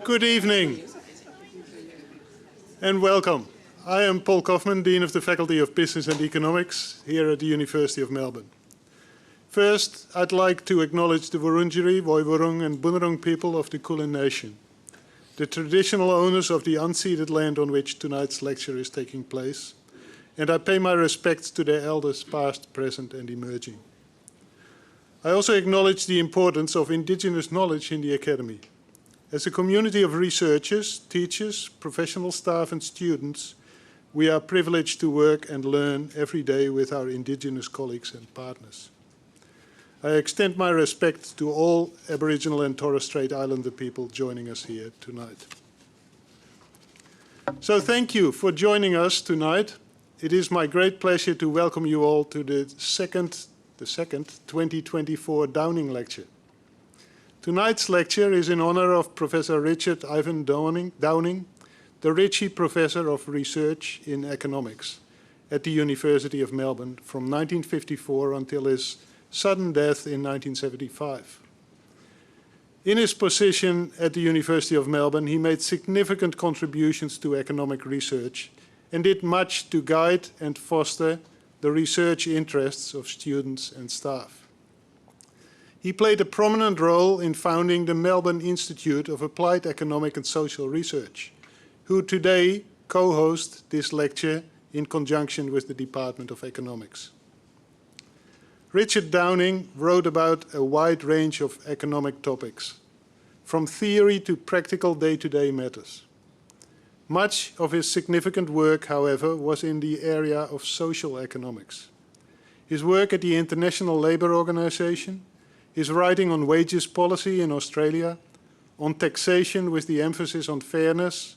Good evening and welcome. I am Paul Kaufman, Dean of the Faculty of Business and Economics here at the University of Melbourne. First, I'd like to acknowledge the Wurundjeri, Woiwurrung and Bunurong people of the Kulin Nation, the traditional owners of the unceded land on which tonight's lecture is taking place, and I pay my respects to their elders past, present and emerging. I also acknowledge the importance of Indigenous knowledge in the Academy. As a community of researchers, teachers, professional staff and students, we are privileged to work and learn every day with our Indigenous colleagues and partners. I extend my respect to all Aboriginal and Torres Strait Islander people joining us here tonight. So thank you for joining us tonight. It is my great pleasure to welcome you all to the second 2024 Downing Lecture. Tonight's lecture is in honor of Professor Richard Ivan Downing, the Ritchie Professor of Research in Economics at the University of Melbourne from 1954 until his sudden death in 1975. In his position at the University of Melbourne, he made significant contributions to economic research and did much to guide and foster the research interests of students and staff. He played a prominent role in founding the Melbourne Institute of Applied Economic and Social Research, who today co-host this lecture in conjunction with the Department of Economics. Richard Downing wrote about a wide range of economic topics, from theory to practical day-to-day matters. Much of his significant work, however, was in the area of social economics. His work at the International Labour Organization, his writing on wages policy in Australia, on taxation with the emphasis on fairness,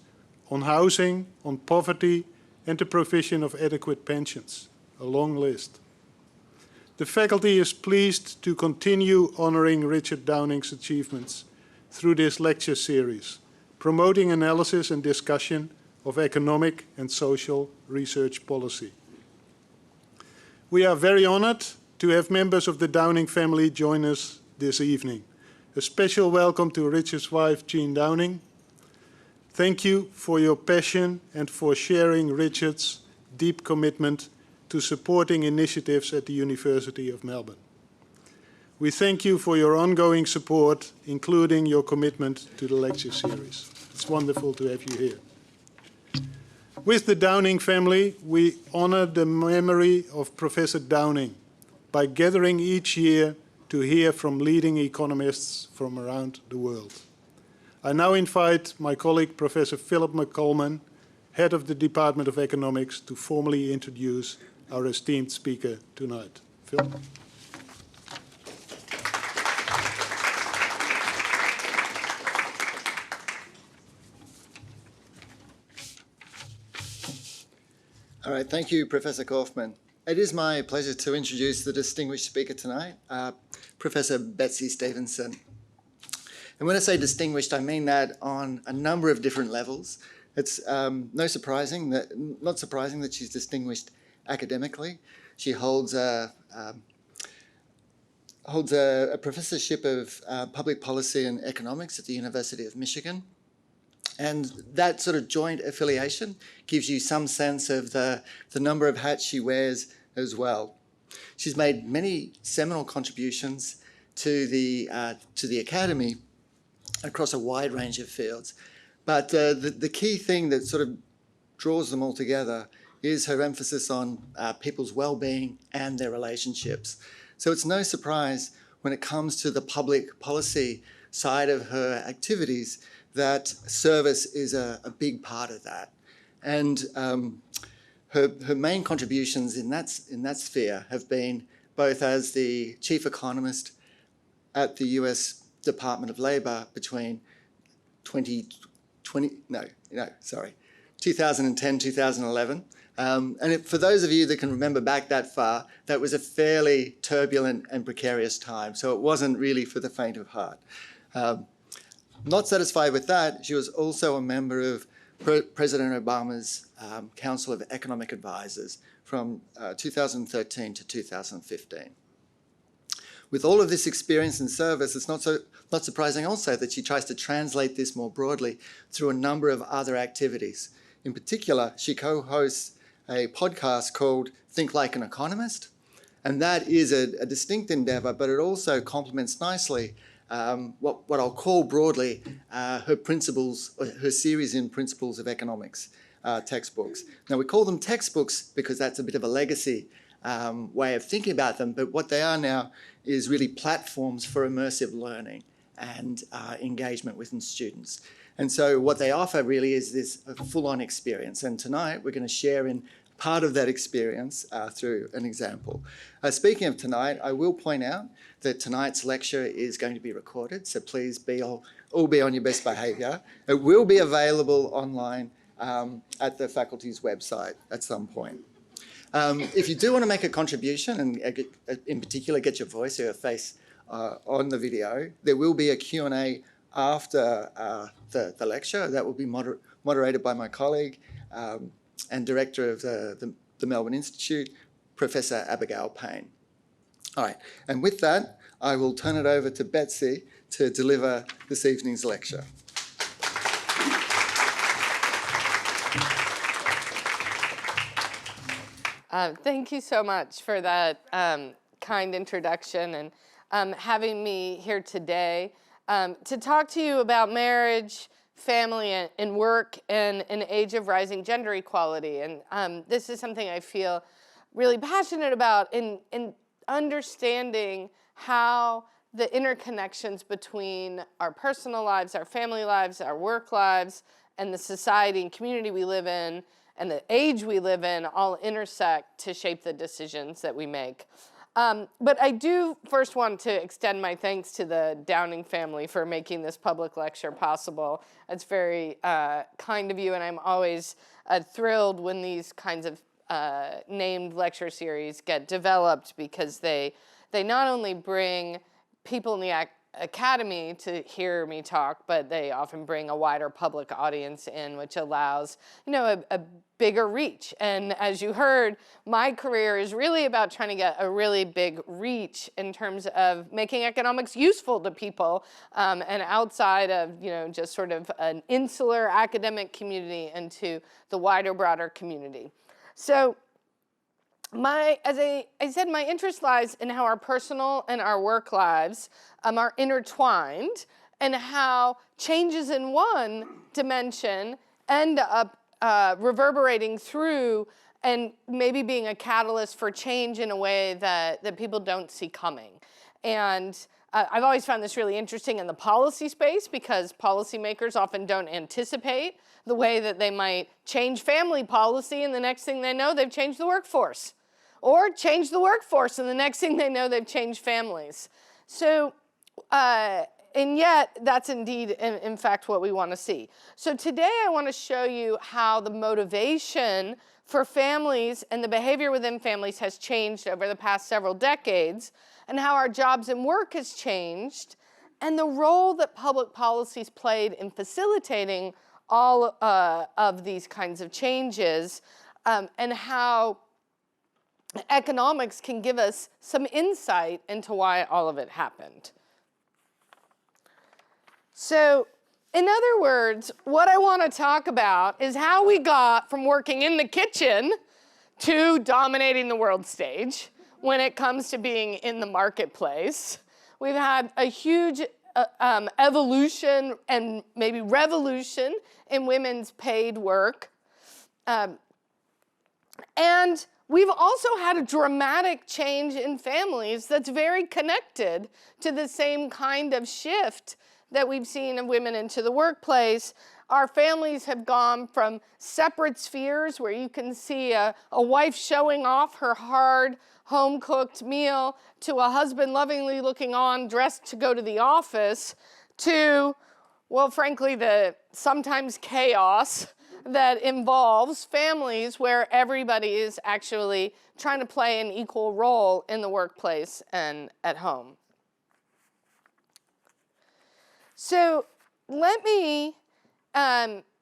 on housing, on poverty, and the provision of adequate pensions, a long list. The faculty is pleased to continue honouring Richard Downing's achievements through this lecture series, promoting analysis and discussion of economic and social research policy. We are very honoured to have members of the Downing family join us this evening. A special welcome to Richard's wife, Jean Downing. Thank you for your passion and for sharing Richard's deep commitment to supporting initiatives at the University of Melbourne. We thank you for your ongoing support, including your commitment to the lecture series. It's wonderful to have you here. With the Downing family, we honour the memory of Professor Downing by gathering each year to hear from leading economists from around the world. I now invite my colleague, Professor Philip McColman, Head of the Department of Economics, to formally introduce our esteemed speaker tonight. Phil. All right, thank you, Professor Kaufman. It is my pleasure to introduce the distinguished speaker tonight, Professor Betsey Stevenson. And when I say distinguished, I mean that on a number of different levels. It's not surprising that she's distinguished academically. She holds a professorship of public policy and economics at the University of Michigan. And that sort of joint affiliation gives you some sense of the number of hats she wears as well. She's made many seminal contributions to the Academy across a wide range of fields. But the key thing that sort of draws them all together is her emphasis on people's well-being and their relationships. So it's no surprise when it comes to the public policy side of her activities that service is a big part of that. And her main contributions in that sphere have been both as the chief economist at the US Department of Labor between 2010, 2011. And for those of you that can remember back that far, that was a fairly turbulent and precarious time. So it wasn't really for the faint of heart. Not satisfied with that, she was also a member of President Obama's Council of Economic Advisors from 2013 to 2015. With all of this experience and service, it's not surprising also that she tries to translate this more broadly through a number of other activities. In particular, she co-hosts a podcast called Think Like an Economist, and that is a distinct endeavour, but it also complements nicely what I'll call broadly her principles, her series in Principles of Economics textbooks. Now, we call them textbooks because that's a bit of a legacy way of thinking about them, but what they are now is really platforms for immersive learning and engagement within students. And so what they offer really is this full-on experience. And tonight we're going to share in part of that experience through an example. Speaking of tonight, I will point out that tonight's lecture is going to be recorded, so please all be on your best behaviour. It will be available online at the faculty's website at some point. If you do want to make a contribution, and in particular get your voice or your face on the video, there will be a Q&A after the lecture. That will be moderated by my colleague and director of the Melbourne Institute, Professor Abigail Payne. All right, and with that, I will turn it over to Betsey to deliver this evening's lecture. Thank you so much for that kind introduction and having me here today to talk to you about marriage, family, and work in an age of rising gender equality. And this is something I feel really passionate about in understanding how the interconnections between our personal lives, our family lives, our work lives, and the society and community we live in and the age we live in all intersect to shape the decisions that we make. But I do first want to extend my thanks to the Downing family for making this public lecture possible. It's very kind of you, and I'm always thrilled when these kinds of named lecture series get developed, because they not only bring people in the academy to hear me talk, but they often bring a wider public audience in, which allows, a bigger reach. And as you heard, my career is really about trying to get a really big reach in terms of making economics useful to people and outside of, just sort of an insular academic community into the wider, broader community. So as I said, my interest lies in how our personal and our work lives are intertwined, and how changes in one dimension end up reverberating through and maybe being a catalyst for change in a way that people don't see coming. And I've always found this really interesting in the policy space, because policymakers often don't anticipate the way that they might change family policy, and the next thing they know, they've changed the workforce. Or change the workforce, and the next thing they know, they've changed families. So, and yet, that's indeed, in fact, what we want to see. So today, I want to show you how the motivation for families and the behavior within families has changed over the past several decades, and how our jobs and work has changed, and the role that public policies played in facilitating all of these kinds of changes, and how economics can give us some insight into why all of it happened. So, in other words, what I want to talk about is how we got from working in the kitchen to dominating the world stage when it comes to being in the marketplace. We've had a huge evolution and maybe revolution in women's paid work. And we've also had a dramatic change in families that's very connected to the same kind of shift that we've seen of women into the workplace. Our families have gone from separate spheres where you can see a wife showing off her hard, home-cooked meal to a husband lovingly looking on, dressed to go to the office, to, well, frankly, the sometimes chaos that involves families where everybody is actually trying to play an equal role in the workplace and at home. So let me,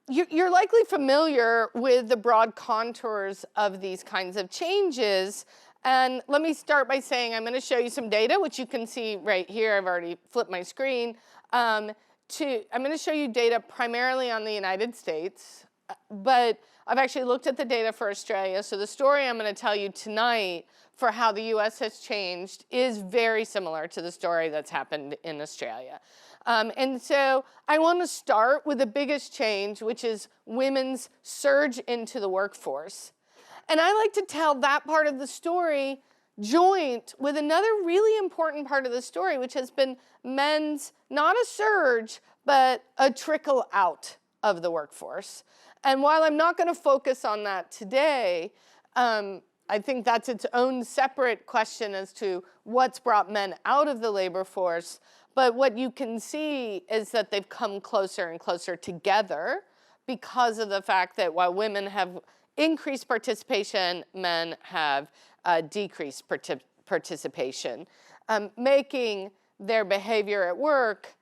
you're likely familiar with the broad contours of these kinds of changes And let me start by saying I'm going to show you some data, which you can see right here. I've already flipped my screen. I'm going to show you data primarily on the United States, but I've actually looked at the data for Australia. So the story I'm going to tell you tonight for how the US has changed is very similar to the story that's happened in Australia. And so I want to start with the biggest change, which is women's surge into the workforce. And I like to tell that part of the story joint with another really important part of the story, which has been men's, not a surge, but a trickle out of the workforce. And while I'm not going to focus on that today, I think that's its own separate question as to what's brought men out of the labor force. But what you can see is that they've come closer and closer together because of the fact that while women have increased participation, men have decreased participation, making their behavior at work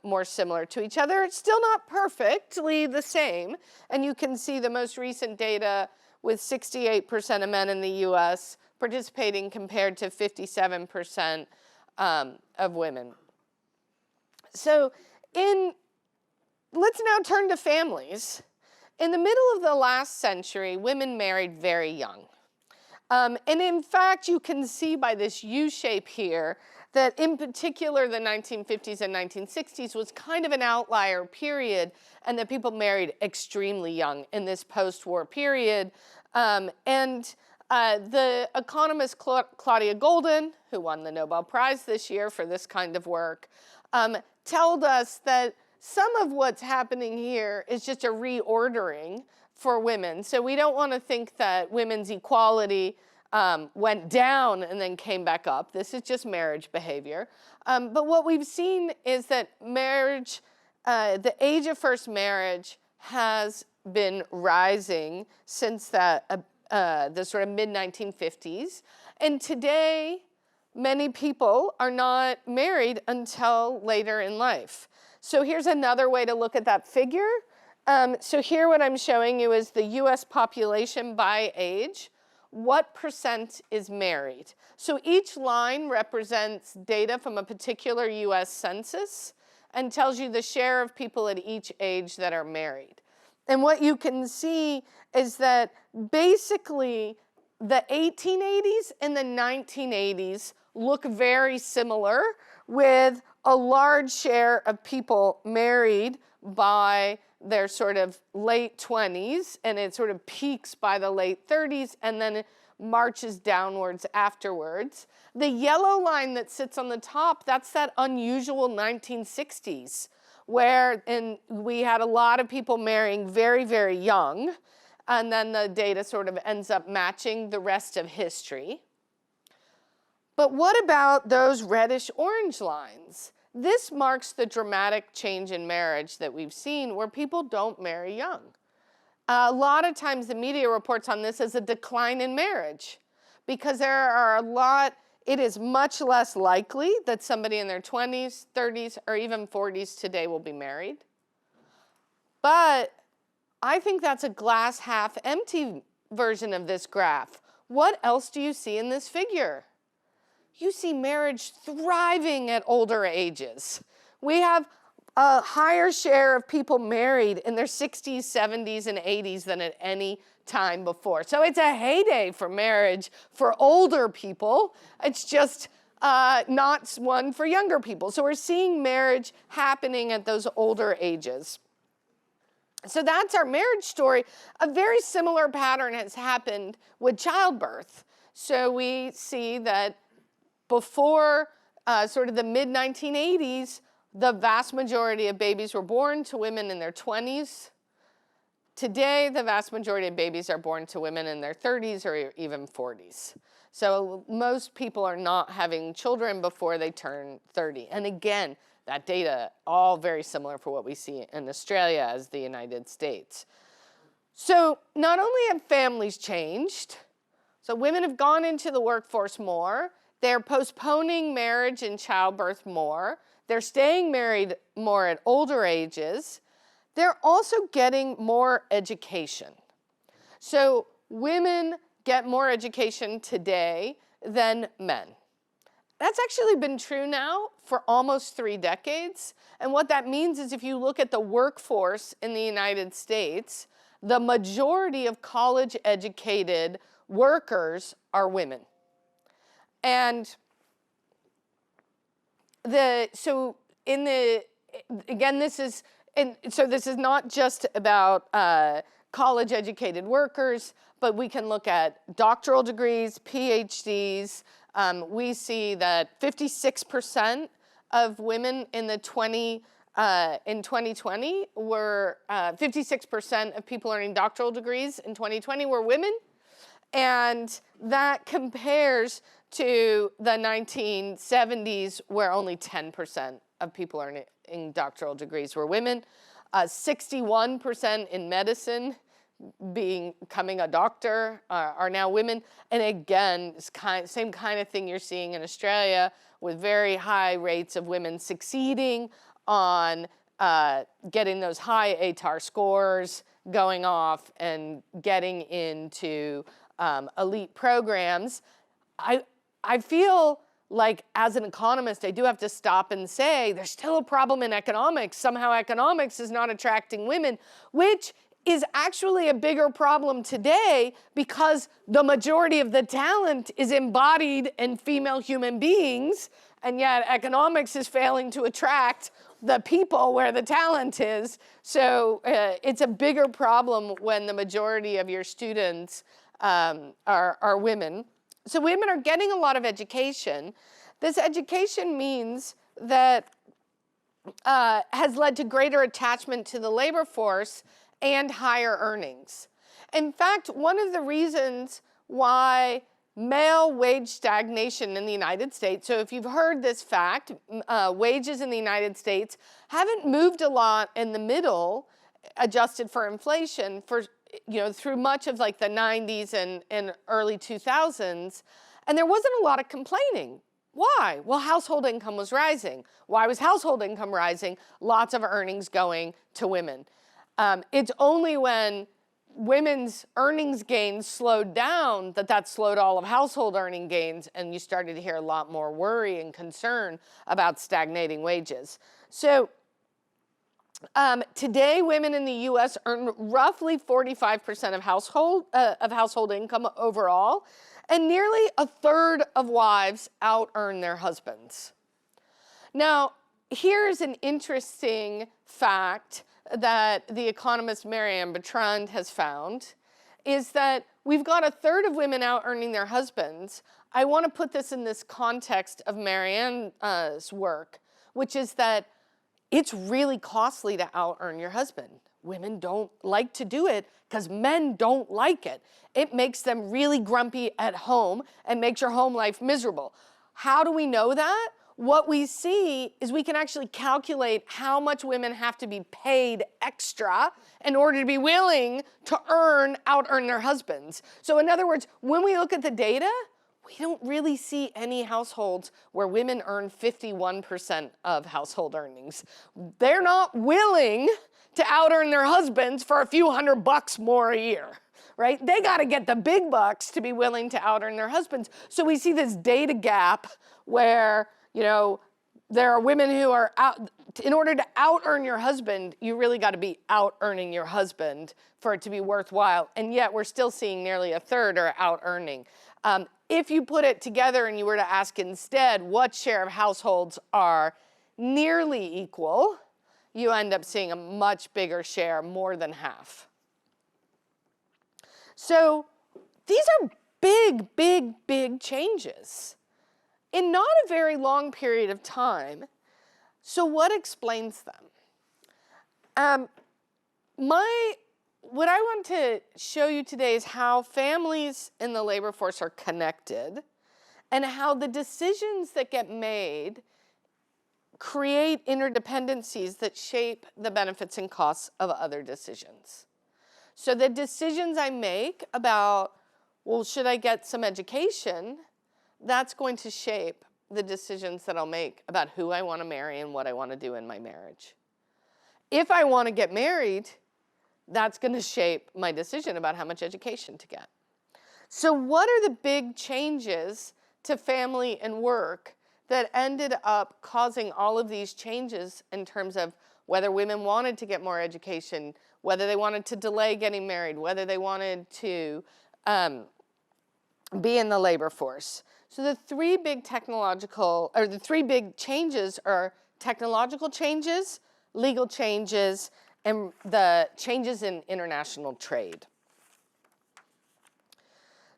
more similar to each other. It's still not perfectly the same. And you can see the most recent data with 68% of men in the US participating compared to 57% of women. So let's now turn to families. In the middle of the last century, women married very young. And in fact, you can see by this U shape here that in particular the 1950s and 1960s was kind of an outlier period, and that people married extremely young in this post-war period. The economist Claudia Goldin, who won the Nobel Prize this year for this kind of work, told us that some of what's happening here is just a reordering for women. So we don't want to think that women's equality went down and then came back up. This is just marriage behavior. But what we've seen is that marriage, the age of first marriage has been rising since the sort of mid-1950s. And today, many people are not married until later in life. So here's another way to look at that figure. So here what I'm showing you is the US population by age. What percent is married? So each line represents data from a particular US census and tells you the share of people at each age that are married. And what you can see is that basically the 1880s and the 1980s look very similar, with a large share of people married by their sort of late 20s, and it sort of peaks by the late 30s and then it marches downwards afterwards. The yellow line that sits on the top, that's that unusual 1960s, where we had a lot of people marrying very, very young, and then the data sort of ends up matching the rest of history. But what about those reddish-orange lines? This marks the dramatic change in marriage that we've seen, where people don't marry young. A lot of times the media reports on this as a decline in marriage, because it is much less likely that somebody in their 20s, 30s, or even 40s today will be married. But I think that's a glass half empty version of this graph. What else do you see in this figure? You see marriage thriving at older ages. We have a higher share of people married in their 60s, 70s, and 80s than at any time before. So it's a heyday for marriage for older people. It's just not one for younger people. So we're seeing marriage happening at those older ages. So that's our marriage story. A very similar pattern has happened with childbirth. So we see that before sort of the mid-1980s, the vast majority of babies were born to women in their 20s. Today, the vast majority of babies are born to women in their 30s or even 40s. So most people are not having children before they turn 30. And again, that data, all very similar for what we see in Australia as the United States. So not only have families changed, so women have gone into the workforce more, they're postponing marriage and childbirth more, they're staying married more at older ages, they're also getting more education. So women get more education today than men. That's actually been true now for almost 3 decades. And what that means is if you look at the workforce in the United States, the majority of college-educated workers are women. And so this is not just about college-educated workers, but we can look at doctoral degrees, PhDs. We see that 56% of women in 2020 were 56% of people earning doctoral degrees in 2020 were women, and that compares to the 1970s where only 10% of people earning doctoral degrees were women. 61% in medicine, becoming a doctor, are now women. And again, it's same kind of thing you're seeing in Australia, with very high rates of women succeeding on getting those high ATAR scores, going off and getting into elite programs. I feel like as an economist, I do have to stop and say there's still a problem in economics. Somehow economics is not attracting women, which is actually a bigger problem today because the majority of the talent is embodied in female human beings, and yet economics is failing to attract the people where the talent is. So it's a bigger problem when the majority of your students are women. So women are getting a lot of education. This education means that has led to greater attachment to the labor force and higher earnings. In fact, one of the reasons why male wage stagnation in the United States, so if you've heard this fact, wages in the United States haven't moved a lot in the middle, adjusted for inflation, for through much of like the 90s and early 2000s, and there wasn't a lot of complaining. Why? Well, household income was rising. Why was household income rising? Lots of earnings going to women. It's only when women's earnings gains slowed down that slowed all of household earning gains, and you started to hear a lot more worry and concern about stagnating wages. So today, women in the U.S. earn roughly 45% of household income overall, and nearly a third of wives out-earn their husbands. Now, here's an interesting fact that the economist Marianne Bertrand has found, is that we've got a third of women out-earning their husbands. I want to put this in this context of Marianne's work, which is that it's really costly to out-earn your husband. Women don't like to do it because men don't like it. It makes them really grumpy at home and makes your home life miserable. How do we know that? What we see is we can actually calculate how much women have to be paid extra in order to be willing to out-earn their husbands. So in other words, when we look at the data, we don't really see any households where women earn 51% of household earnings. They're not willing to out-earn their husbands for a few $100 more a year, right? They got to get the big bucks to be willing to out-earn their husbands. So we see this data gap where there are women who are in order to out-earn your husband, you really got to be out-earning your husband for it to be worthwhile. And yet we're still seeing nearly a third are out-earning. If you put it together and you were to ask instead what share of households are nearly equal, you end up seeing a much bigger share, more than half. So these are big, big, big changes in not a very long period of time. So what explains them? What I want to show you today is how families in the labor force are connected and how the decisions that get made create interdependencies that shape the benefits and costs of other decisions. So the decisions I make about, well, should I get some education, that's going to shape the decisions that I'll make about who I want to marry and what I want to do in my marriage. If I want to get married, that's going to shape my decision about how much education to get. So what are the big changes to family and work that ended up causing all of these changes in terms of whether women wanted to get more education, whether they wanted to delay getting married, whether they wanted to be in the labor force? So the three big changes are technological changes, legal changes, and the changes in international trade.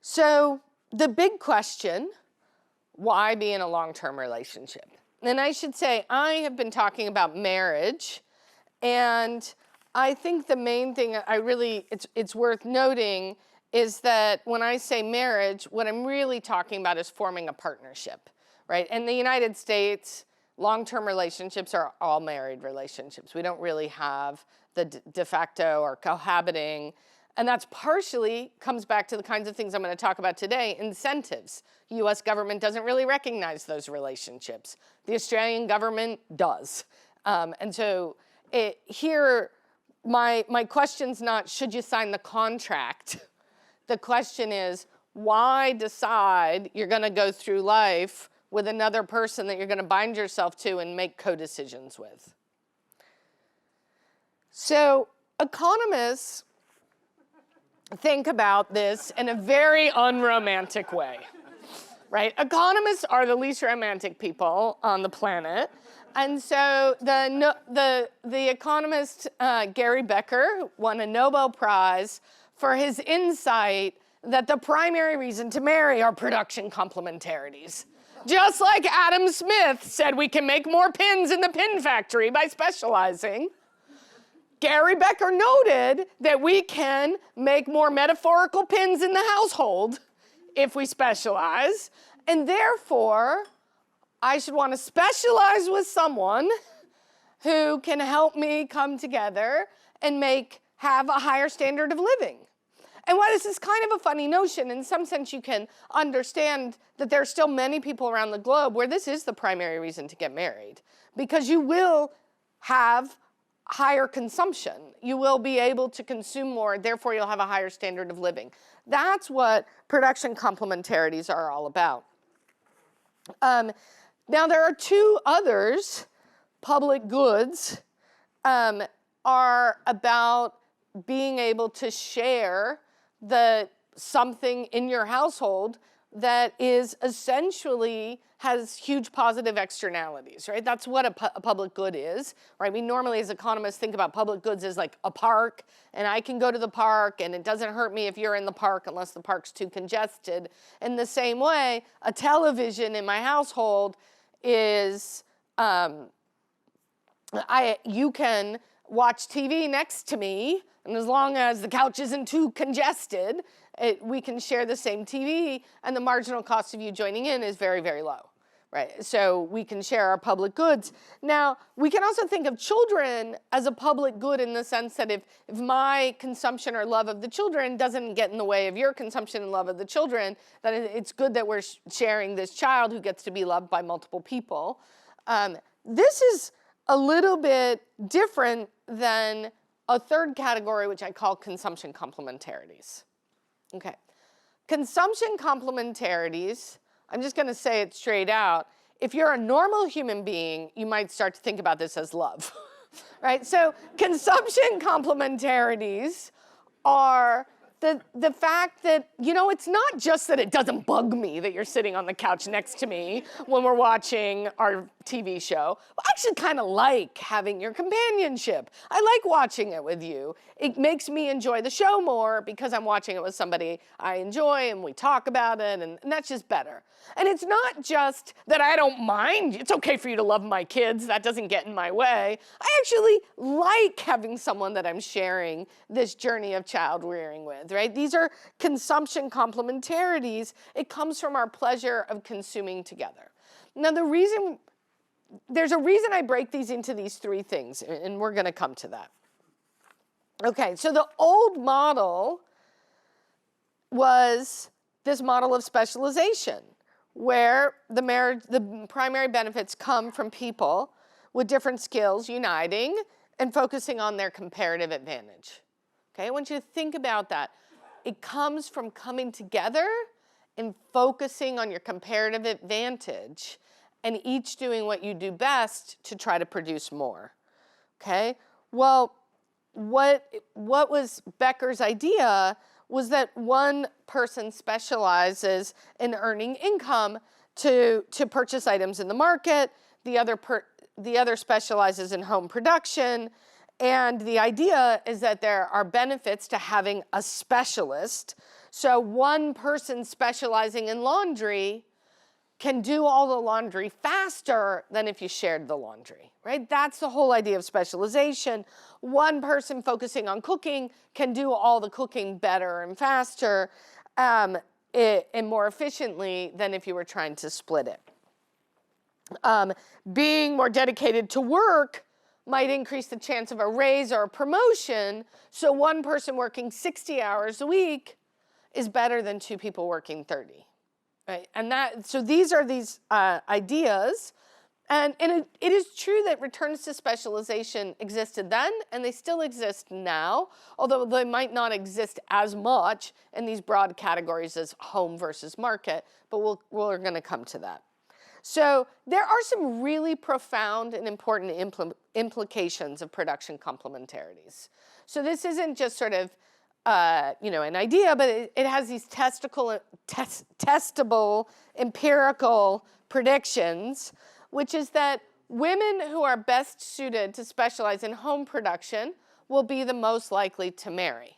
So the big question, why be in a long-term relationship? And I should say, I have been talking about marriage, and I think the main thing it's worth noting is that when I say marriage, what I'm really talking about is forming a partnership, right? In the United States, long-term relationships are all married relationships. We don't really have the de facto or cohabiting. And that's partially comes back to the kinds of things I'm going to talk about today, incentives. The US government doesn't really recognize those relationships. The Australian government does. And so here, my question's not, should you sign the contract? The question is, why decide you're going to go through life with another person that you're going to bind yourself to and make co-decisions with? So economists think about this in a very unromantic way, right? Economists are the least romantic people on the planet. And so the economist Gary Becker won a Nobel Prize for his insight that the primary reason to marry are production complementarities. Just like Adam Smith said we can make more pins in the pin factory by specializing, Gary Becker noted that we can make more metaphorical pins in the household if we specialize, and therefore, I should want to specialize with someone who can help me come together and have a higher standard of living. And while this is kind of a funny notion, in some sense you can understand that there are still many people around the globe where this is the primary reason to get married, because you will have higher consumption. You will be able to consume more, therefore you'll have a higher standard of living. That's what production complementarities are all about. Now there are two others. Public goods are about being able to share something in your household that is essentially has huge positive externalities, right? That's what a public good is, right? We normally as economists think about public goods as like a park, and I can go to the park and it doesn't hurt me if you're in the park unless the park's too congested. In the same way, a television in my household is, you can watch TV next to me, and as long as the couch isn't too congested, we can share the same TV, and the marginal cost of you joining in is very, very low, right? So we can share our public goods. Now, we can also think of children as a public good in the sense that if my consumption or love of the children doesn't get in the way of your consumption and love of the children, then it's good that we're sharing this child who gets to be loved by multiple people. This is a little bit different than a third category, which I call consumption complementarities. Okay, consumption complementarities, I'm just going to say it straight out. If you're a normal human being, you might start to think about this as love, right? So consumption complementarities are the fact that, you know, it's not just that it doesn't bug me that you're sitting on the couch next to me when we're watching our TV show. I actually kind of like having your companionship. I like watching it with you. It makes me enjoy the show more because I'm watching it with somebody I enjoy and we talk about it, and that's just better. And it's not just that I don't mind. It's okay for you to love my kids. That doesn't get in my way. I actually like having someone that I'm sharing this journey of child rearing with, right? These are consumption complementarities. It comes from our pleasure of consuming together. Now, there's a reason I break these into these three things, and we're going to come to that. Okay, so the old model was this model of specialization, where the primary benefits come from people with different skills uniting and focusing on their comparative advantage. Okay, I want you to think about that. it comes from coming together and focusing on your comparative advantage and each doing what you do best to try to produce more, okay? Well, what was Becker's idea was that one person specializes in earning income to purchase items in the market, the other specializes in home production, and the idea is that there are benefits to having a specialist. So one person specializing in laundry can do all the laundry faster than if you shared the laundry, right? That's the whole idea of specialization. One person focusing on cooking can do all the cooking better and faster and more efficiently than if you were trying to split it. Being more dedicated to work might increase the chance of a raise or a promotion, so one person working 60 hours a week is better than two people working 30. Right? And so these are these ideas, and it is true that returns to specialization existed then, and they still exist now, although they might not exist as much in these broad categories as home versus market, but we're going to come to that. So there are some really profound and important implications of production complementarities. So this isn't just sort of an idea, but it has these testable empirical predictions, which is that women who are best suited to specialize in home production will be the most likely to marry.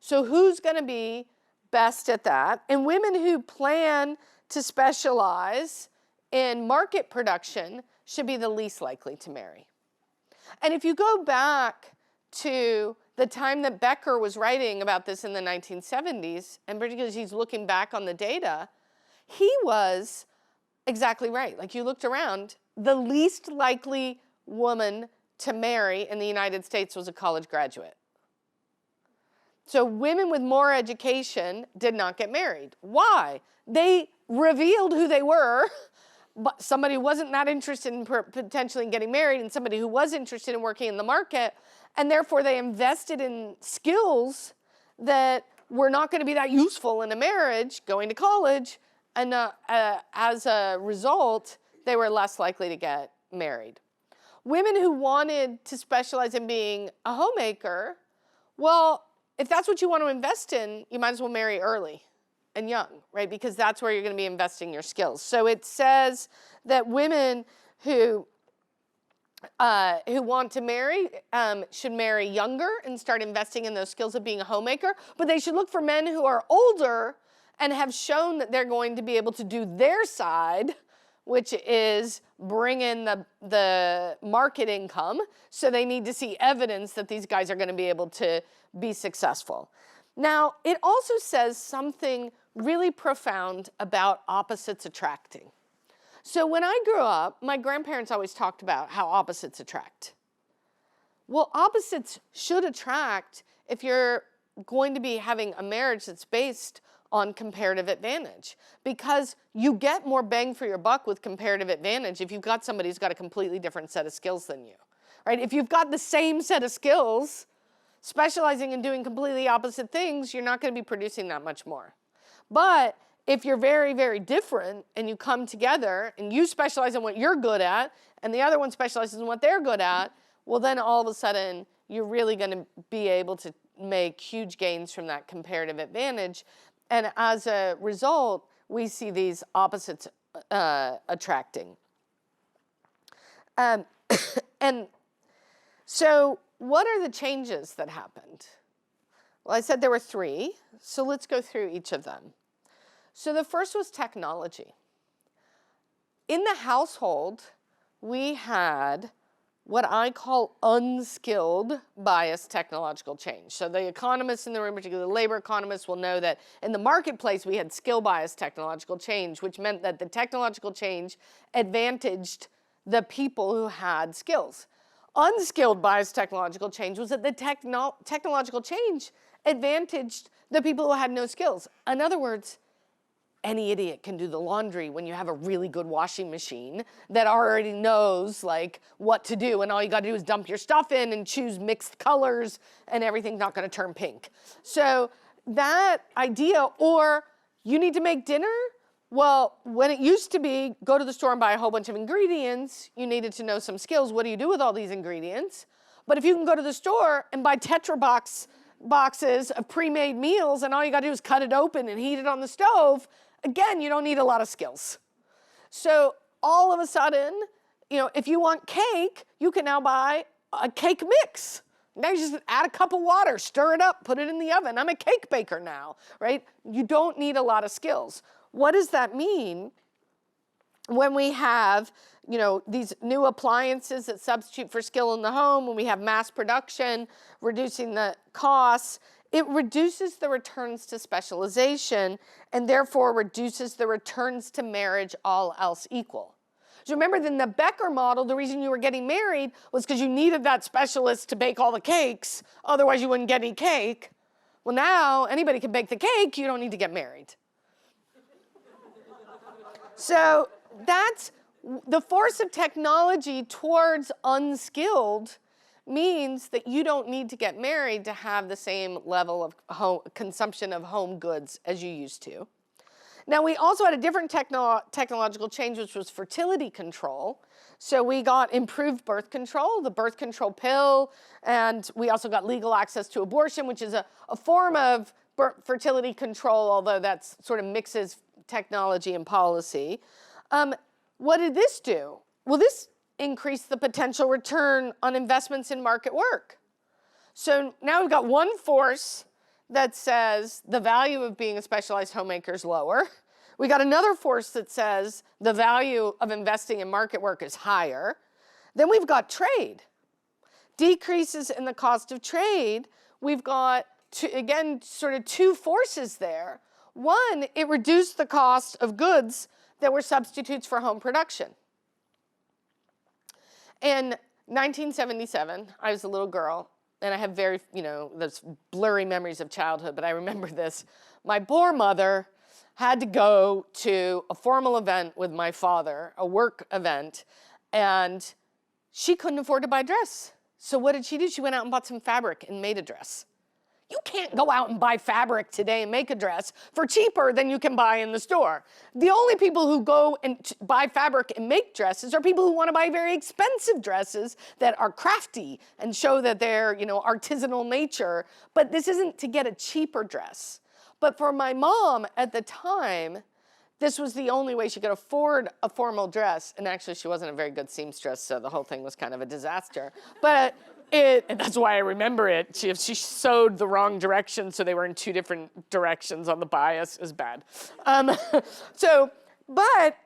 So who's going to be best at that? And women who plan to specialize in market production should be the least likely to marry. And if you go back to the time that Becker was writing about this in the 1970s, and particularly he's looking back on the data, he was exactly right. Like, you looked around, the least likely woman to marry in the United States was a college graduate. So women with more education did not get married. Why? They revealed who they were, but somebody who wasn't that interested in potentially getting married and somebody who was interested in working in the market, and therefore they invested in skills that were not going to be that useful in a marriage, going to college, and as a result, they were less likely to get married. Women who wanted to specialize in being a homemaker, well, if that's what you want to invest in, you might as well marry early and young, right? Because that's where you're going to be investing your skills. So it says that women who want to marry should marry younger and start investing in those skills of being a homemaker, but they should look for men who are older and have shown that they're going to be able to do their side, which is bring in the market income. So they need to see evidence that these guys are going to be able to be successful. Now, it also says something really profound about opposites attracting. So when I grew up, my grandparents always talked about how opposites attract. Well, opposites should attract if you're going to be having a marriage that's based on comparative advantage, because you get more bang for your buck with comparative advantage if you've got somebody who's got a completely different set of skills than you, right? If you've got the same set of skills, specializing in doing completely opposite things, you're not going to be producing that much more. But if you're very, very different and you come together and you specialize in what you're good at and the other one specializes in what they're good at, well, then all of a sudden you're really going to be able to make huge gains from that comparative advantage. And as a result, we see these opposites attracting. And so what are the changes that happened? Well, I said there were 3, so let's go through each of them. So the first was technology. In the household, we had what I call unskilled bias technological change. So the economists in the room, particularly the labor economists, will know that in the marketplace we had skill bias technological change, which meant that the technological change advantaged the people who had skills. Unskilled bias technological change was that the technological change advantaged the people who had no skills. In other words, any idiot can do the laundry when you have a really good washing machine that already knows like what to do, and all you got to do is dump your stuff in and choose mixed colors and everything's not going to turn pink. So that idea, or you need to make dinner. Well, when it used to be go to the store and buy a whole bunch of ingredients, you needed to know some skills. What do you do with all these ingredients? But if you can go to the store and buy Tetra boxes of pre-made meals, and all you got to do is cut it open and heat it on the stove, again, you don't need a lot of skills. So all of a sudden, if you want cake, you can now buy a cake mix. Now you just add a cup of water, stir it up, put it in the oven. I'm a cake baker now, right? You don't need a lot of skills. What does that mean when we have, these new appliances that substitute for skill in the home, when we have mass production, reducing the costs? It reduces the returns to specialization and therefore reduces the returns to marriage, all else equal. So remember, in the Becker model, the reason you were getting married was because you needed that specialist to bake all the cakes, otherwise you wouldn't get any cake. Well, now anybody can bake the cake, you don't need to get married. So that's the force of technology towards unskilled means that you don't need to get married to have the same level of consumption of home goods as you used to. Now, we also had a different technological change, which was fertility control. So we got improved birth control, the birth control pill, and we also got legal access to abortion, which is a form of fertility control, although that sort of mixes technology and policy. What did this do? Well, this increased the potential return on investments in market work. So now we've got one force that says the value of being a specialized homemaker is lower. We got another force that says the value of investing in market work is higher. Then we've got trade. Decreases in the cost of trade. We've got, sort of two forces there. One, it reduced the cost of goods that were substitutes for home production. In 1977, I was a little girl, and I have very, those blurry memories of childhood, but I remember this. My poor mother had to go to a formal event with my father, a work event, and she couldn't afford to buy a dress. So what did she do? She went out and bought some fabric and made a dress. You can't go out and buy fabric today and make a dress for cheaper than you can buy in the store. The only people who go and buy fabric and make dresses are people who want to buy very expensive dresses that are crafty and show that they're, artisanal nature. But this isn't to get a cheaper dress. But for my mom at the time, this was the only way she could afford a formal dress. And actually, she wasn't a very good seamstress, so the whole thing was kind of a disaster. But and that's why I remember it. She sewed the wrong direction, so they were in two different directions on the bias. It was bad. But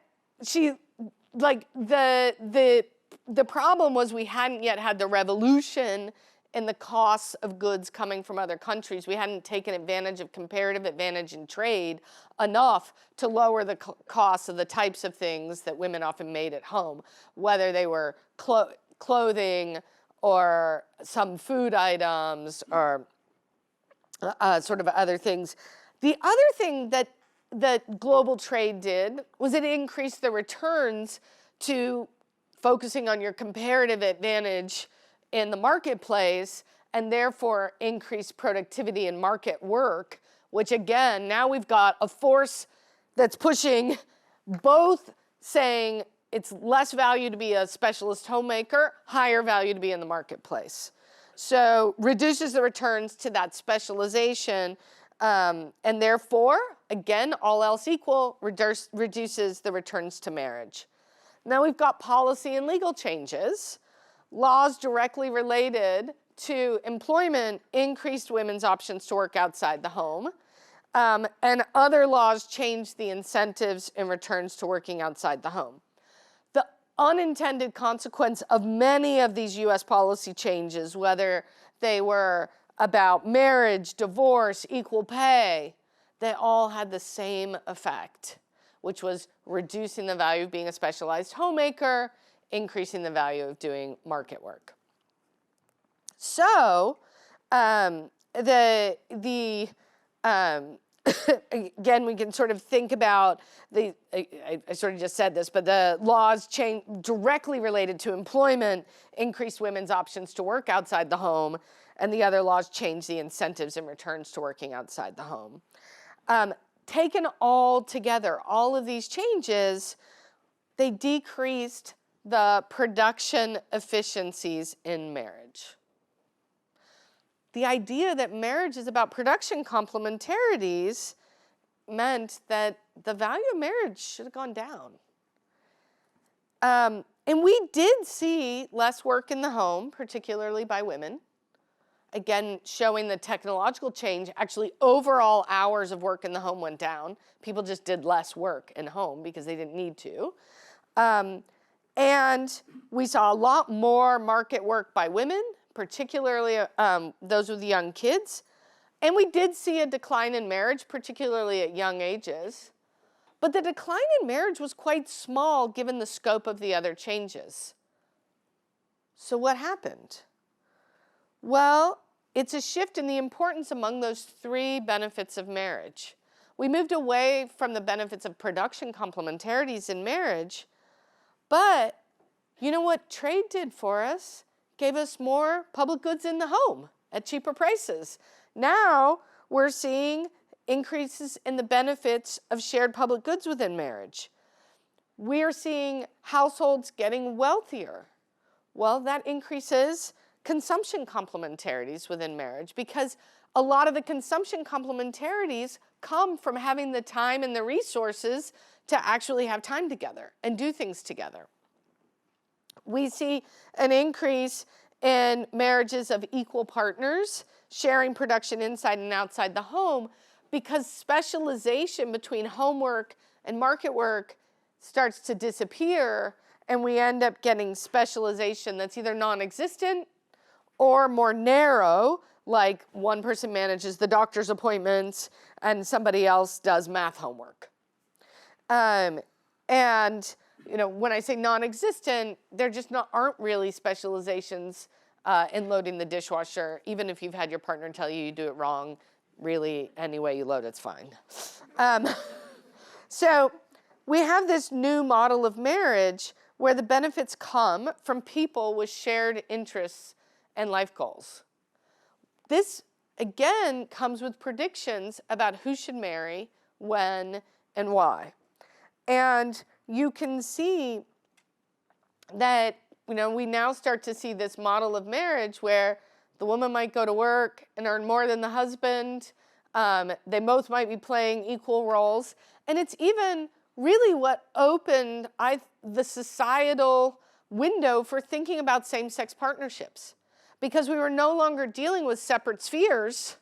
she, the problem was we hadn't yet had the revolution in the costs of goods coming from other countries. We hadn't taken advantage of comparative advantage in trade enough to lower the costs of the types of things that women often made at home, whether they were clothing, or some food items, or sort of other things. The other thing that global trade did was it increased the returns to focusing on your comparative advantage in the marketplace, and therefore increased productivity in market work, which again, now we've got a force that's pushing both, saying it's less value to be a specialist homemaker, higher value to be in the marketplace. So reduces the returns to that specialization, and therefore, again, all else equal, reduces the returns to marriage. Now we've got policy and legal changes. Laws directly related to employment increased women's options to work outside the home. And other laws changed the incentives and returns to working outside the home. The unintended consequence of many of these US policy changes, whether they were about marriage, divorce, equal pay, they all had the same effect, which was reducing the value of being a specialized homemaker, increasing the value of doing market work. So again, we can sort of think about I sort of just said this, but the laws change directly related to employment, increased women's options to work outside the home, and the other laws change the incentives and returns to working outside the home. Taken all together, all of these changes, they decreased the production efficiencies in marriage. The idea that marriage is about production complementarities meant that the value of marriage should have gone down. And we did see less work in the home, particularly by women. Again, showing the technological change, actually overall hours of work in the home went down. People just did less work in home because they didn't need to. And we saw a lot more market work by women, particularly those with young kids. And we did see a decline in marriage, particularly at young ages. But the decline in marriage was quite small given the scope of the other changes. So what happened? Well, it's a shift in the importance among those three benefits of marriage. We moved away from the benefits of production complementarities in marriage, but you know what trade did for us? Gave us more public goods in the home at cheaper prices. Now we're seeing increases in the benefits of shared public goods within marriage. We're seeing households getting wealthier. Well, that increases consumption complementarities within marriage because a lot of the consumption complementarities come from having the time and the resources to actually have time together and do things together. We see an increase in marriages of equal partners sharing production inside and outside the home because specialization between homework and market work starts to disappear, and we end up getting specialization that's either non-existent or more narrow, like one person manages the doctor's appointments and somebody else does math homework. And you know, when I say non-existent, there just aren't really specializations in loading the dishwasher, even if you've had your partner tell you do it wrong. Really, any way you load it's fine. So we have this new model of marriage where the benefits come from people with shared interests and life goals. This, again, comes with predictions about who should marry, when, and why. And you can see that, you know, we now start to see this model of marriage where the woman might go to work and earn more than the husband. They both might be playing equal roles. And it's even really what opened the societal window for thinking about same-sex partnerships. Because we were no longer dealing with separate spheres,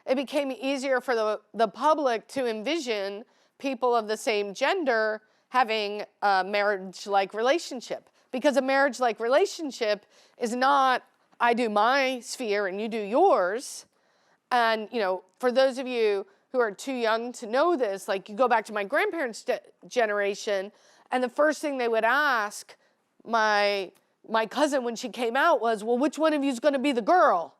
it became easier for the public to envision people of the same gender having a marriage-like relationship. Because a marriage-like relationship is not, I do my sphere and you do yours. And, you know, for those of you who are too young to know this, like you go back to my grandparents' generation, and the first thing they would ask my cousin when she came out was, well, which one of you is going to be the girl?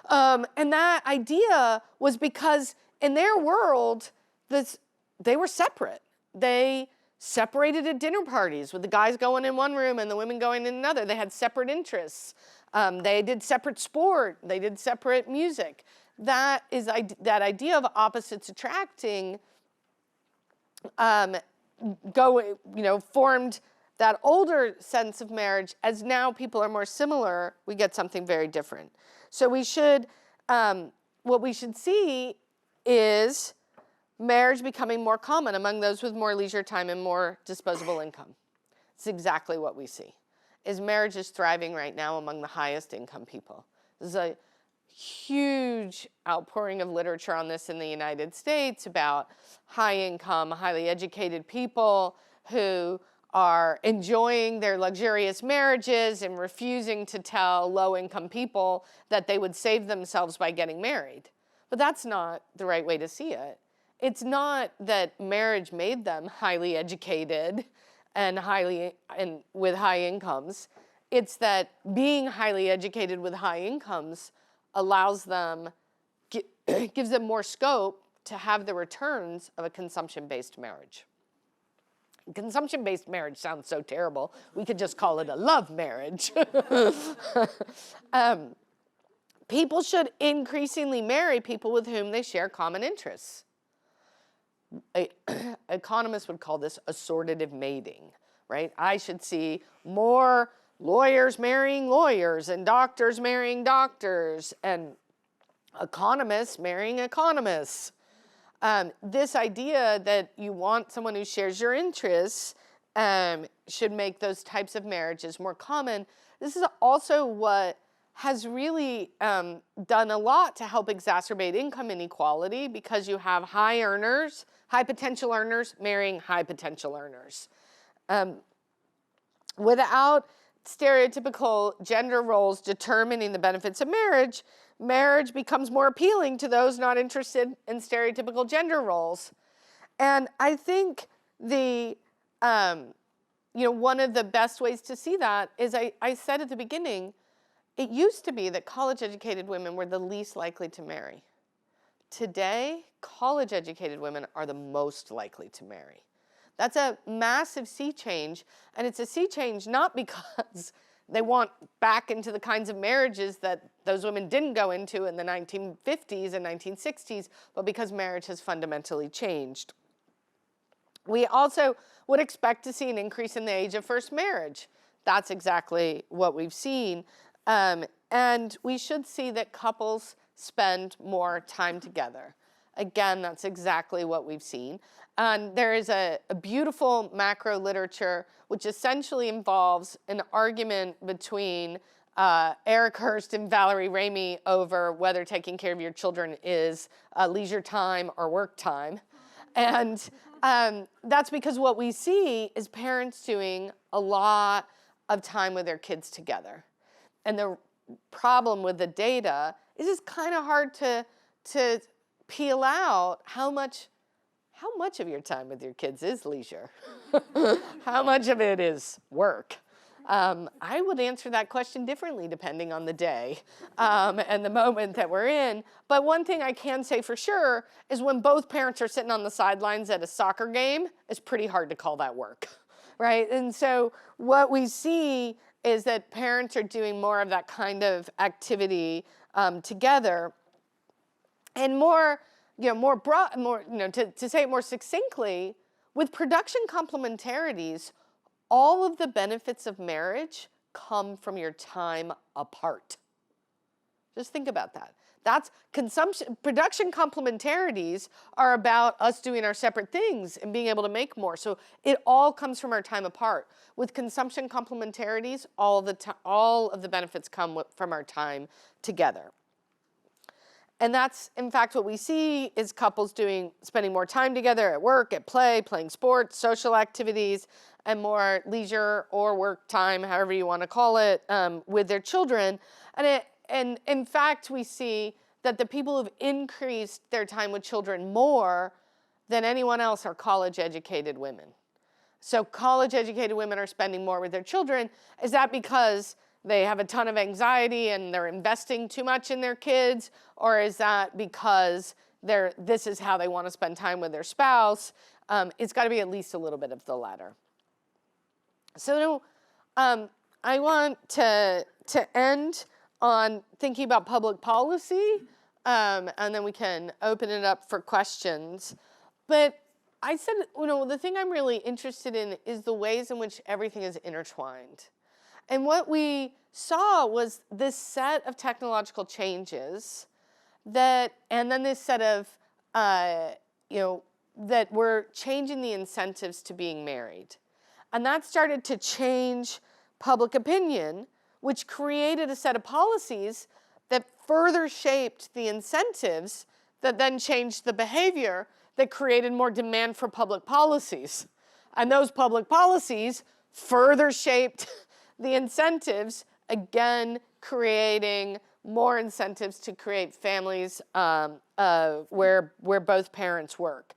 And that idea was because in their world, they were separate. They separated at dinner parties with the guys going in one room and the women going in another. They had separate interests. They did separate sport. They did separate music. That idea of opposites attracting formed that older sense of marriage. As now people are more similar, we get something very different. So we should, what we should see is marriage becoming more common among those with more leisure time and more disposable income. It's exactly what we see. Marriage is thriving right now among the highest income people. There's a huge outpouring of literature on this in the United States about high income, highly educated people who are enjoying their luxurious marriages and refusing to tell low-income people that they would save themselves by getting married. But that's not the right way to see it. It's not that marriage made them highly educated and with high incomes. It's that being highly educated with high incomes allows them, gives them more scope to have the returns of a consumption-based marriage. Consumption-based marriage sounds so terrible. We could just call it a love marriage. People should increasingly marry people with whom they share common interests. Economists would call this assortative mating, right? I should see more lawyers marrying lawyers and doctors marrying doctors and economists marrying economists. This idea that you want someone who shares your interests should make those types of marriages more common. This is also what has really done a lot to help exacerbate income inequality, because you have high earners, high potential earners marrying high potential earners. Without stereotypical gender roles determining the benefits of marriage, marriage becomes more appealing to those not interested in stereotypical gender roles. And I think one of the best ways to see that is, I said at the beginning, it used to be that college-educated women were the least likely to marry. Today, college-educated women are the most likely to marry. That's a massive sea change, and it's a sea change not because they want back into the kinds of marriages that those women didn't go into in the 1950s and 1960s, but because marriage has fundamentally changed. We also would expect to see an increase in the age of first marriage. That's exactly what we've seen. And we should see that couples spend more time together. Again, that's exactly what we've seen. And there is a beautiful macro literature which essentially involves an argument between Eric Hurst and Valerie Ramey over whether taking care of your children is leisure time or work time. And that's because what we see is parents doing a lot of time with their kids together. And the problem with the data is it's kind of hard to peel out how much of your time with your kids is leisure. How much of it is work? I would answer that question differently depending on the day and the moment that we're in. But one thing I can say for sure is when both parents are sitting on the sidelines at a soccer game, it's pretty hard to call that work, right? And so what we see is that parents are doing more of that kind of activity together, and to say it more succinctly, with production complementarities, all of the benefits of marriage come from your time apart. Just think about that. That's consumption. Production complementarities are about us doing our separate things and being able to make more. So it all comes from our time apart. With consumption complementarities, all of the benefits come from our time together. And that's, in fact, what we see is couples spending more time together at work, at play, playing sports, social activities, and more leisure or work time, however you want to call it, with their children. And in fact, we see that the people who've increased their time with children more than anyone else are college-educated women. So college-educated women are spending more with their children. Is that because they have a ton of anxiety and they're investing too much in their kids? Or is that because this is how they want to spend time with their spouse? It's got to be at least a little bit of the latter. So I want to end on thinking about public policy, and then we can open it up for questions. But I said, the thing I'm really interested in is the ways in which everything is intertwined. And what we saw was this set of technological changes and then this set of, that were changing the incentives to being married. And that started to change public opinion, which created a set of policies that further shaped the incentives that then changed the behavior that created more demand for public policies. And those public policies further shaped the incentives, again, creating more incentives to create families where both parents work.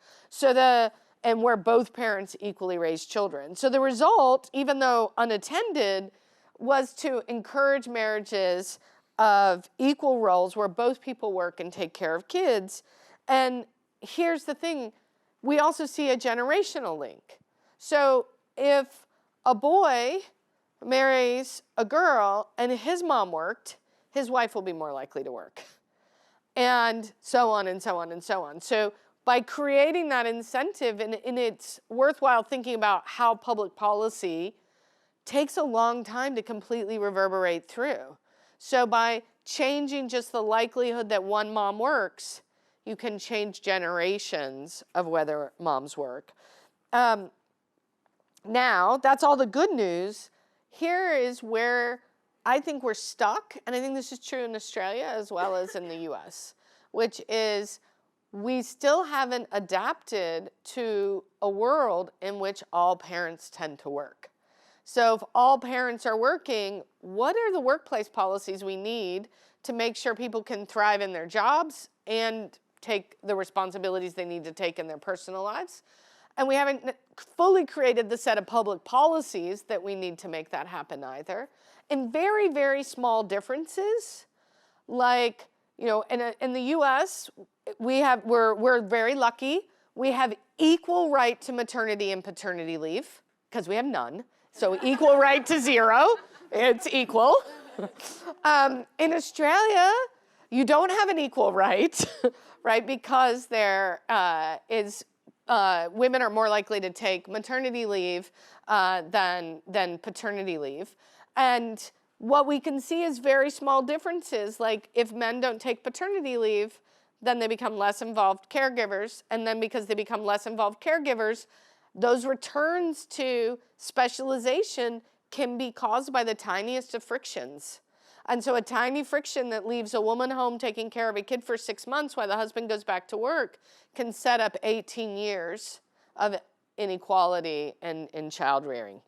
And where both parents equally raise children. So the result, even though unattended, was to encourage marriages of equal roles where both people work and take care of kids. And here's the thing, we also see a generational link. So if a boy marries a girl and his mom worked, his wife will be more likely to work. And so on and so on and so on. So by creating that incentive, and it's worthwhile thinking about how public policy takes a long time to completely reverberate through. So by changing just the likelihood that one mom works, you can change generations of whether moms work. Now, that's all the good news. Here is where I think we're stuck, and I think this is true in Australia as well as in the US, which is we still haven't adapted to a world in which all parents tend to work. So if all parents are working, what are the workplace policies we need to make sure people can thrive in their jobs and take the responsibilities they need to take in their personal lives? And we haven't fully created the set of public policies that we need to make that happen either. And very, very small differences, like, you know, in the US, we're very lucky. We have equal right to maternity and paternity leave, because we have none. So equal right to 0, it's equal. In Australia, you don't have an equal right, right? Because there is, women are more likely to take maternity leave than paternity leave. And what we can see is very small differences. Like if men don't take paternity leave, then they become less involved caregivers. And then because they become less involved caregivers, those returns to specialization can be caused by the tiniest of frictions. And so a tiny friction that leaves a woman home taking care of a kid for 6 months while the husband goes back to work can set up 18 years of inequality in child rearing.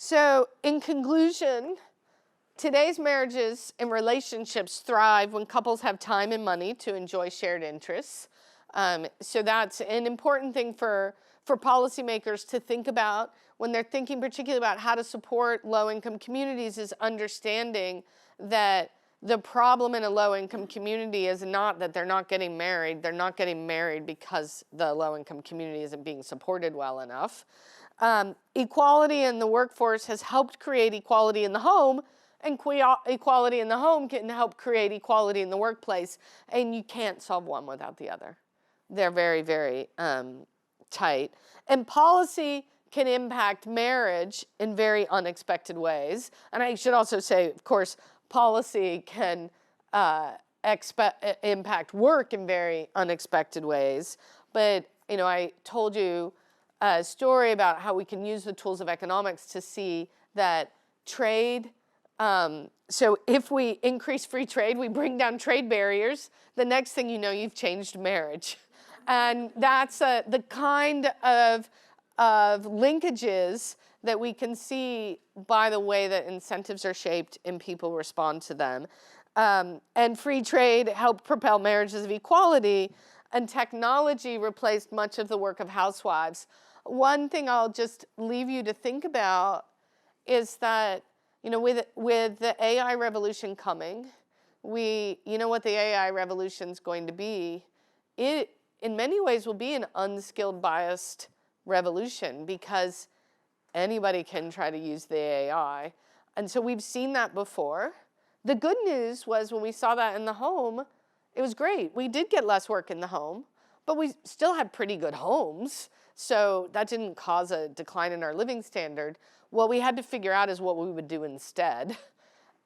So in conclusion, today's marriages and relationships thrive when couples have time and money to enjoy shared interests. So that's an important thing for policymakers to think about when they're thinking particularly about how to support low-income communities, is understanding that the problem in a low-income community is not that they're not getting married. They're not getting married because the low-income community isn't being supported well enough. Equality in the workforce has helped create equality in the home, and equality in the home can help create equality in the workplace, and you can't solve one without the other. They're very, very tight. And policy can impact marriage in very unexpected ways. And I should also say, of course, policy can impact work in very unexpected ways. But, you know, I told you a story about how we can use the tools of economics to see that trade, so if we increase free trade, we bring down trade barriers, the next thing you know, you've changed marriage. And that's the kind of linkages that we can see by the way that incentives are shaped and people respond to them. And free trade helped propel marriages of equality, and technology replaced much of the work of housewives. One thing I'll just leave you to think about is that, you know, with the AI revolution coming, you know what the AI revolution is going to be. It, in many ways, will be an unskilled, biased revolution, because anybody can try to use the AI. And so we've seen that before. The good news was when we saw that in the home, it was great. We did get less work in the home, but we still had pretty good homes. So that didn't cause a decline in our living standard. What we had to figure out is what we would do instead.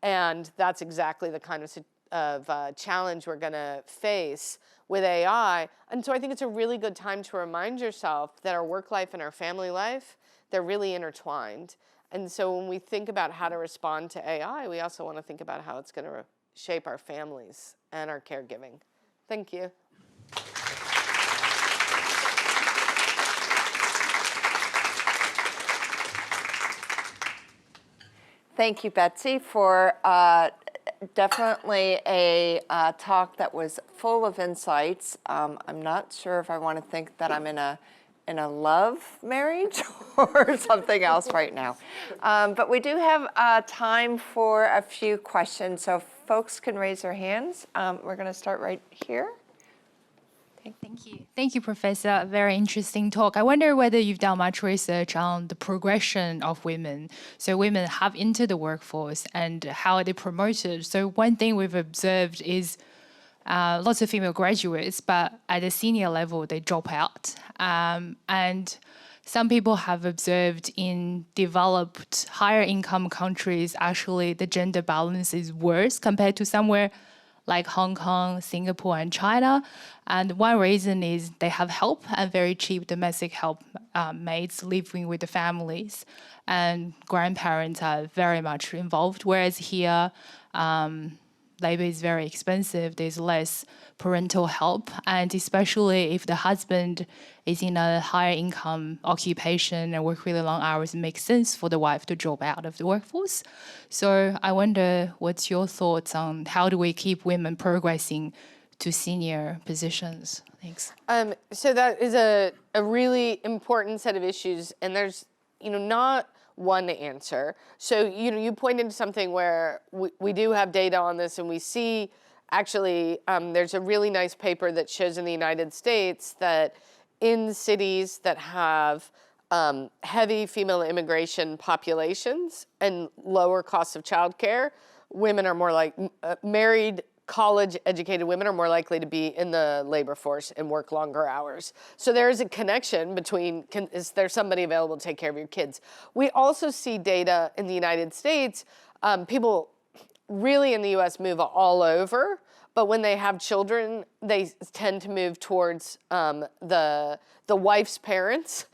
And that's exactly the kind of challenge we're going to face with AI. And so I think it's a really good time to remind yourself that our work life and our family life, they're really intertwined. And so when we think about how to respond to AI, we also want to think about how it's going to shape our families and our caregiving. Thank you. Thank you, Betsy, for definitely a talk that was full of insights. I'm not sure if I want to think that I'm in a love marriage or something else right now. But we do have time for a few questions, so folks can raise their hands. We're going to start right here. Okay, thank you. Thank you, Professor. Very interesting talk. I wonder whether you've done much research on the progression of women. So women have entered the workforce and how are they promoted? So one thing we've observed is lots of female graduates, but at the senior level, they drop out. And some people have observed in developed higher income countries, actually the gender balance is worse compared to somewhere like Hong Kong, Singapore, and China. And one reason is they have help and very cheap domestic help maids living with the families. And grandparents are very much involved, whereas here, labor is very expensive, there's less parental help, and especially if the husband is in a higher income occupation and work really long hours, it makes sense for the wife to drop out of the workforce. So I wonder what's your thoughts on how do we keep women progressing to senior positions? Thanks. So that is a really important set of issues, and there's not one answer. So you pointed to something where we do have data on this, and we see actually there's a really nice paper that shows in the United States that in cities that have heavy female immigration populations and lower costs of childcare, women are more like married, college-educated women are more likely to be in the labor force and work longer hours. So there is a connection between, is there somebody available to take care of your kids? We also see data in the United States, people really in the US move all over, but when they have children, they tend to move towards the wife's parents,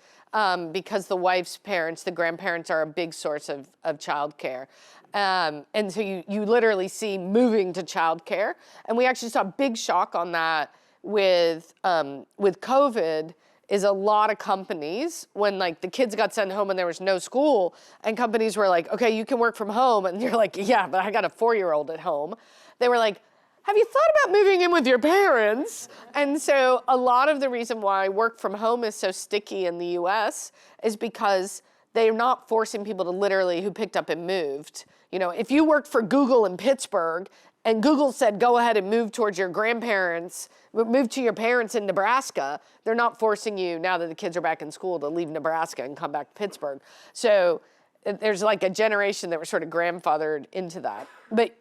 because the wife's parents, the grandparents, are a big source of childcare. And so you literally see moving to childcare. And we actually saw a big shock on that with COVID, is a lot of companies, when like the kids got sent home and there was no school, and companies were like, okay, you can work from home. And you're like, yeah, but I got a 4-year-old at home. They were like, have you thought about moving in with your parents? And so a lot of the reason why work from home is so sticky in the US is because they're not forcing people to literally who picked up and moved. If you worked for Google in Pittsburgh and Google said, go ahead and move towards your grandparents, move to your parents in Nebraska, they're not forcing you, now that the kids are back in school, to leave Nebraska and come back to Pittsburgh. So there's like a generation that were sort of grandfathered into that. But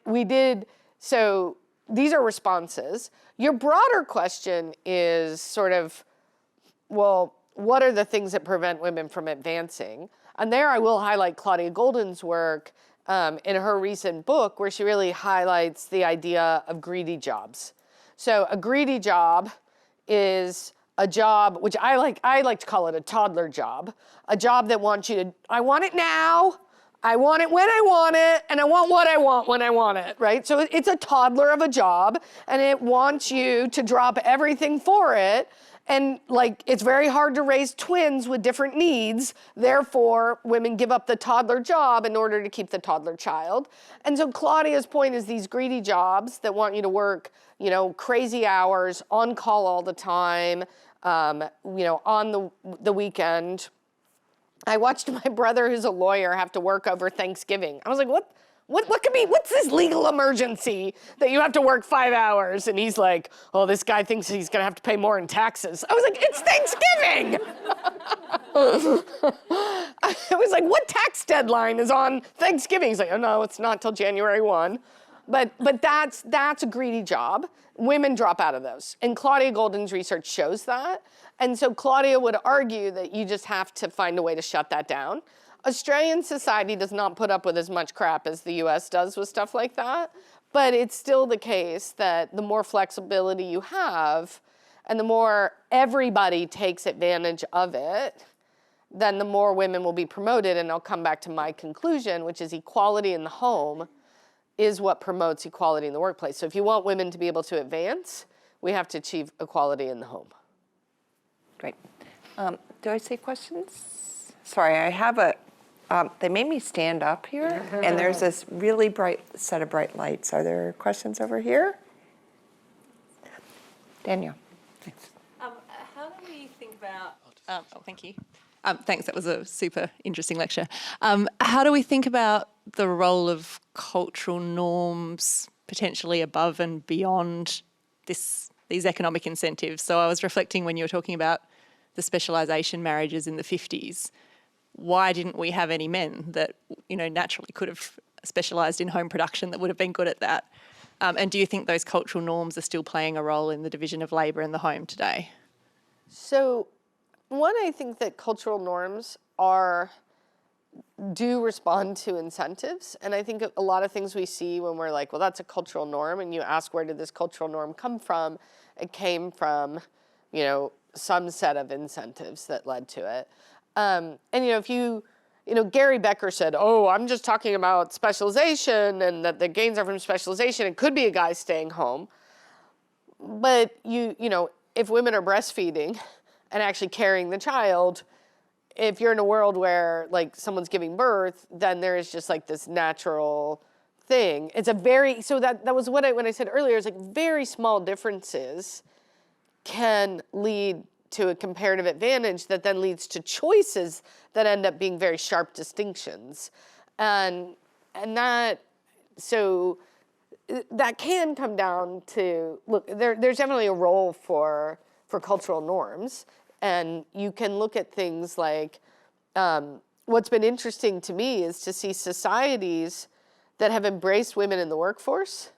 so these are responses. Your broader question is sort of, well, what are the things that prevent women from advancing? And there I will highlight Claudia Golden's work in her recent book, where she really highlights the idea of greedy jobs. So a greedy job is a job, which I like to call it a toddler job, a job that wants you to, I want it now, I want it when I want it, and I want what I want when I want it, right? So it's a toddler of a job, and it wants you to drop everything for it. And like, it's very hard to raise twins with different needs. Therefore, women give up the toddler job in order to keep the toddler child. And so Claudia's point is these greedy jobs that want you to work, crazy hours, on call all the time, on the weekend. I watched my brother, who's a lawyer, have to work over Thanksgiving. I was like, what's this legal emergency that you have to work 5 hours? And he's like, oh, this guy thinks he's gonna have to pay more in taxes. I was like, it's Thanksgiving. I was like, what tax deadline is on Thanksgiving? He's like, oh no, it's not till January 1. But that's a greedy job. Women drop out of those. And Claudia Golden's research shows that. And so Claudia would argue that you just have to find a way to shut that down. Australian society does not put up with as much crap as the US does with stuff like that, but it's still the case that the more flexibility you have and the more everybody takes advantage of it, then the more women will be promoted. And I'll come back to my conclusion, which is equality in the home is what promotes equality in the workplace. So if you want women to be able to advance, we have to achieve equality in the home. Great. Do I see questions? Sorry, I have they made me stand up here, and there's this really bright set of bright lights. Are there questions over here? Daniel. Thanks. How do we think about, thank you. Thanks, that was a super interesting lecture. How do we think about the role of cultural norms potentially above and beyond this these economic incentives. So I was reflecting when you were talking about the specialisation marriages in the 50s. Why didn't we have any men that, naturally could have specialised in home production that would have been good at that? And do you think those cultural norms are still playing a role in the division of labour in the home today? So, one, I think that cultural norms do respond to incentives. And I think a lot of things we see when we're like, well, that's a cultural norm, and you ask, where did this cultural norm come from? It came from, some set of incentives that led to it. And, Gary Becker said, oh, I'm just talking about specialization and that the gains are from specialization. It could be a guy staying home. But, if women are breastfeeding and actually carrying the child, if you're in a world where someone's giving birth, then there is just this natural thing. It's so that was when I said earlier, it's very small differences can lead to a comparative advantage that then leads to choices that end up being very sharp distinctions. And that can come down to, look, there's definitely a role for cultural norms. And you can look at things like, what's been interesting to me is to see societies that have embraced women in the workforce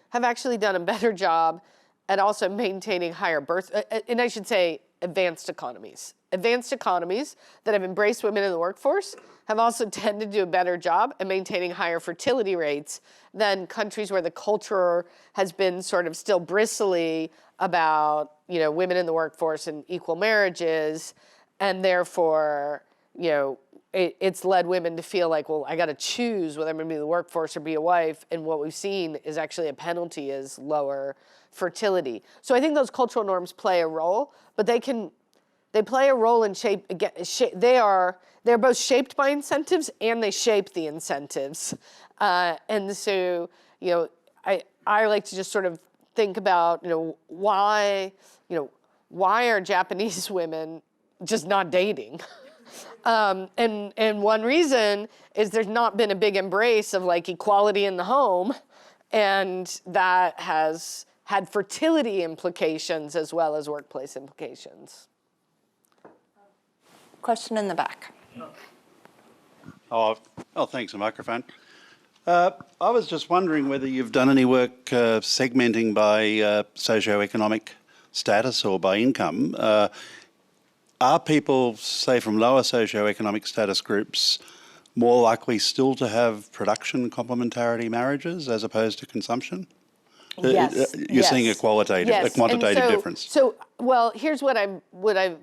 have actually done a better job at also maintaining higher birth, and I should say advanced economies. Advanced economies that have embraced women in the workforce have also tended to do a better job at maintaining higher fertility rates than countries where the culture has been sort of still bristly about, women in the workforce and equal marriages, and therefore, it's led women to feel like, well, I got to choose whether I'm going to be in the workforce or be a wife, and what we've seen is actually a penalty is lower fertility. So I think those cultural norms play a role, but they play a role in they're both shaped by incentives and they shape the incentives. And so, I like to just sort of think about, why are Japanese women just not dating? And one reason is there's not been a big embrace of equality in the home, and that has had fertility implications as well as workplace implications. Question in the back. Oh, thanks, a microphone. I was just wondering whether you've done any work segmenting by socioeconomic status or by income. Are people, say, from lower socioeconomic status groups more likely still to have production complementarity marriages as opposed to consumption? Yes. You're seeing a quantitative difference. So, well, here's what I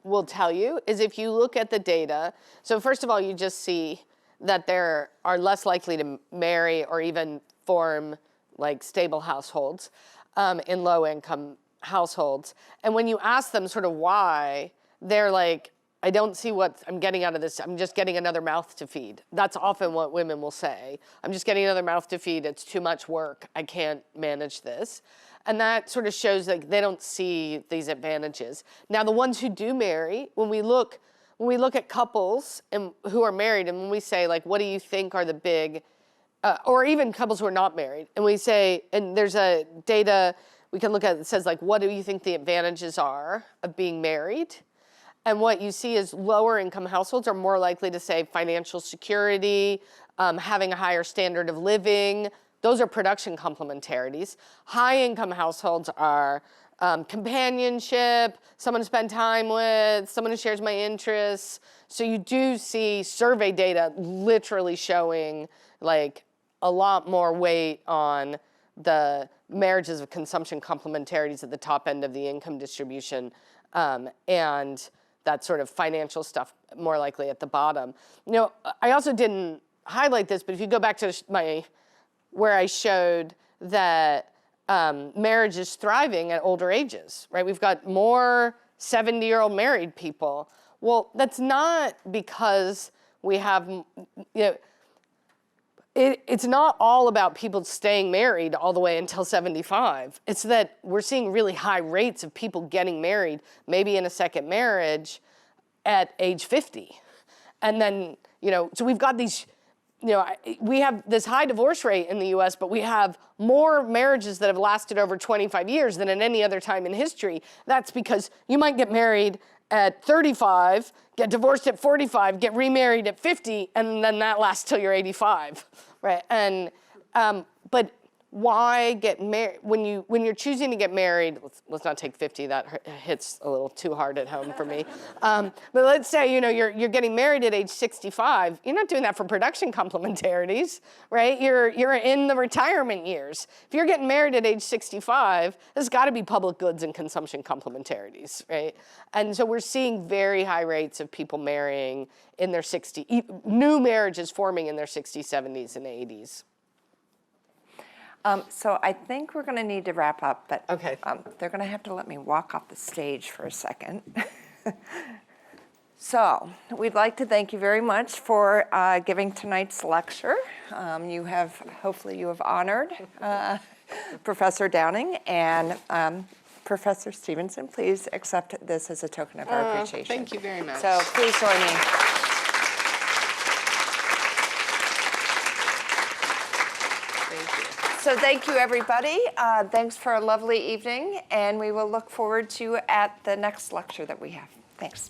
will tell you is if you look at the data, so first of all, you just see that there are less likely to marry or even form stable households in low income households. And when you ask them sort of why, they're like, I don't see what I'm getting out of this. I'm just getting another mouth to feed. That's often what women will say. I'm just getting another mouth to feed. It's too much work. I can't manage this. And that sort of shows they don't see these advantages. Now, the ones who do marry, when we look at couples who are married, and when we say, what do you think are the big, or even couples who are not married, and we say, and there's a data we can look at that says, what do you think the advantages are of being married? And what you see is lower income households are more likely to say financial security, having a higher standard of living. Those are production complementarities. High income households are companionship, someone to spend time with, someone who shares my interests. So you do see survey data literally showing a lot more weight on the marriages of consumption complementarities at the top end of the income distribution, and that sort of financial stuff more likely at the bottom. I also didn't highlight this, but if you go back to where I showed that marriage is thriving at older ages, right? We've got more 70-year-old married people. Well, that's not because we have, it's not all about people staying married all the way until 75. It's that we're seeing really high rates of people getting married, maybe in a second marriage at age 50. And then, so we've got these, we have this high divorce rate in the US, but we have more marriages that have lasted over 25 years than at any other time in history. That's because you might get married at 35, get divorced at 45, get remarried at 50, and then that lasts till you're 85, right? And but why get married when you're choosing to get married? Let's not take 50. That hits a little too hard at home for me. But let's say you're getting married at age 65. You're not doing that for production complementarities, right? You're in the retirement years. If you're getting married at age 65, there's got to be public goods and consumption complementarities, right? And so we're seeing very high rates of people marrying in their 60s, new marriages forming in their 60s, 70s, and 80s. So I think we're going to need to wrap up, but Okay. They're going to have to let me walk off the stage for a second. So we'd like to thank you very much for giving tonight's lecture. Hopefully you have honored Professor Downing, and Professor Stevenson, please accept this as a token of our appreciation. Thank you very much. So please join me. So thank you, everybody. Thanks for a lovely evening, and we will look forward to you at the next lecture that we have. Thanks.